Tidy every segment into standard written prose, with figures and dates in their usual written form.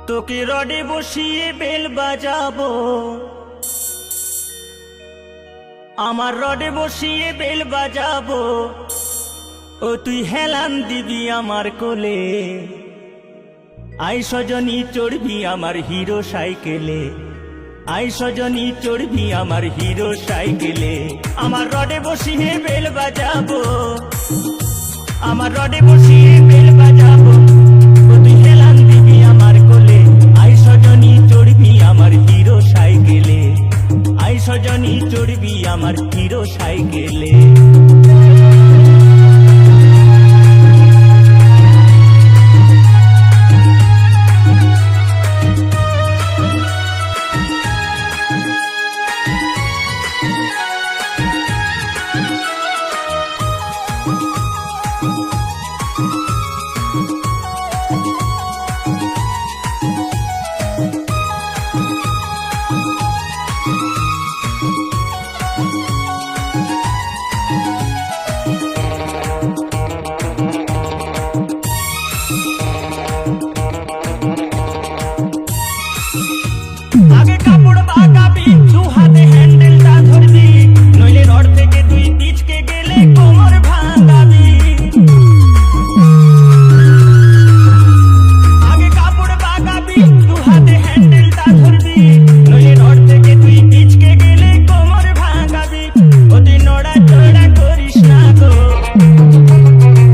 তোকে রডে বসিয়ে বেল বাজাবো, আমার রডে বসিয়ে বেল বাজাবো, ও তুই হেলান দিবি আমার কোলে। আই সজনী চড়বি আমার হিরো সাইকেলে, আই সজনী চড়বি আমার হিরো সাইকেলে। আমার রডে বসিয়ে বেল বাজাবো, আমার রডে বসিয়ে বেল বাজাবো, ও তুই হেলান দিবি আমার কোলে। আই সজনী চড়বি আমার হিরো সাইকেলে, আই সজনী চড়বি আমার হিরো সাইকেলে। আগে কাপড় বাগাবি, দু হাতে হ্যান্ডেলটা ধরবি, নইলে রড থেকে তুই পিচকে গেলে কোমর ভাঙাবি। আগে কাপড় বাগাবি, দু হাতে হ্যান্ডেলটা ধরবি, নইলে রড থেকে তুই পিচকে গেলে কোমর ভাঙাবি। অতি নড়াচড়া করিস না গো,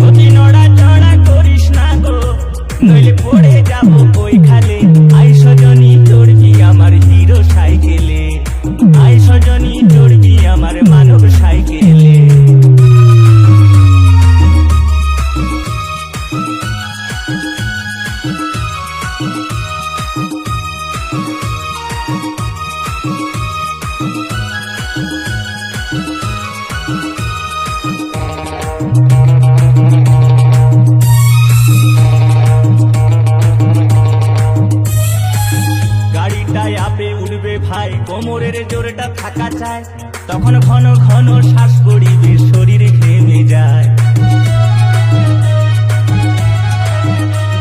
অতি নড়াচড়া করিস না গো, নইলে পড়ে যাবো ওই খালে। আই সজনী চড়বি আমার হিরো সাইকেলে, আই সজনী চড়বি আমার মানব সাইকেলে। গাড়িটায় আপে উঠবে ভাই, কোমরের জোরটা থাকা চায়, তখন ঘন ঘন শ্বাস পড়িবে, শরীর ঘেমে যায়।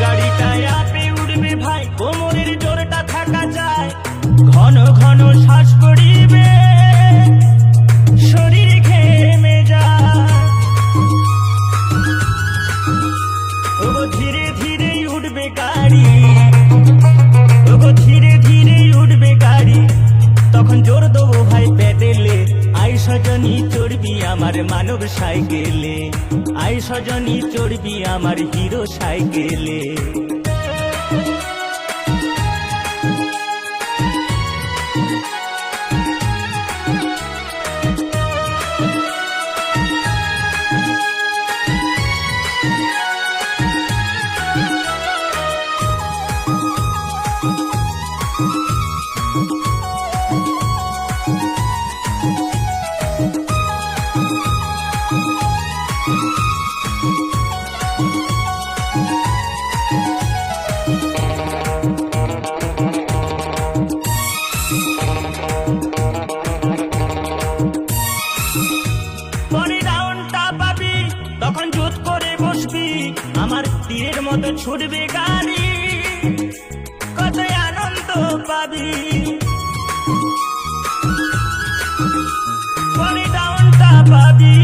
গাড়িটায় আপে উঠবে ভাই, কোমরের জোরটা থাকা চায়, ঘন ঘন শ্বাস পড়িবে, শরীর ঘেমে যায়। ও ধীরে ধীরে উঠবে গাড়ি, ও ধীরে ধীরে উঠবে গাড়ি, তখন জোর দেবো ভাই প্যাডেলে। আই সজনী চড়বি আমার মানব সাইকেলে, আই সজনী চড়বি আমার হিরো সাইকেলে। পরে রাউন্ডটা পাবি, তখন জোত করে বসবি, আমার তীরের মতো ছুটবে গাড়ি, কত আনন্দ পাবি। পরে রাউন্ডটা পাবি,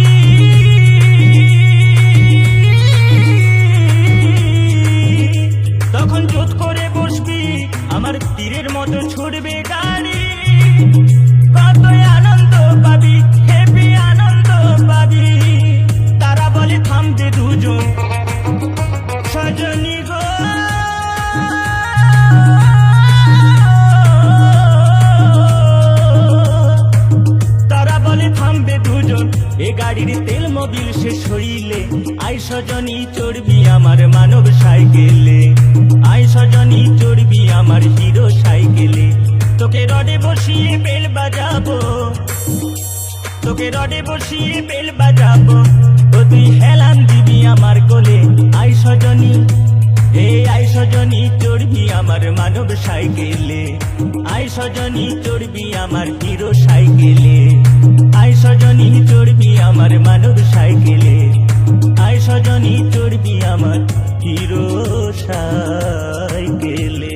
তখন জোত করে বসবি, আমার তীরের মতো ছুটবে গাড়ি, কত আনন্দ পাবি, হেবি আনন্দ পাবি। তারা বলে থামতে দুজন, সজনী গো তারা বলে থামবে দুজন, এ গাড়ির তেল মোবিল শেষ হইলে, আই সজনী চড়বি আমার মানব সাইকেলে, আই সজনী চড়বি আমার হিরো সাইকেলে। তোকে রডে বসিয়ে বেল বাজাবো, তোকে রডে বসিয়ে বেল বাজাবো, ও তুই হেলান দিবি আমার কোলে। আই সজনী, হে আই সজনী চড়বি আমার মানব সাইকেলে, আই সজনী চড়বি আমার হিরো সাইকেলে, আই সজনী চড়বি আমার মানব সাইকেলে, আই সজনী চড়বি আমার হিরো সাইকেলে।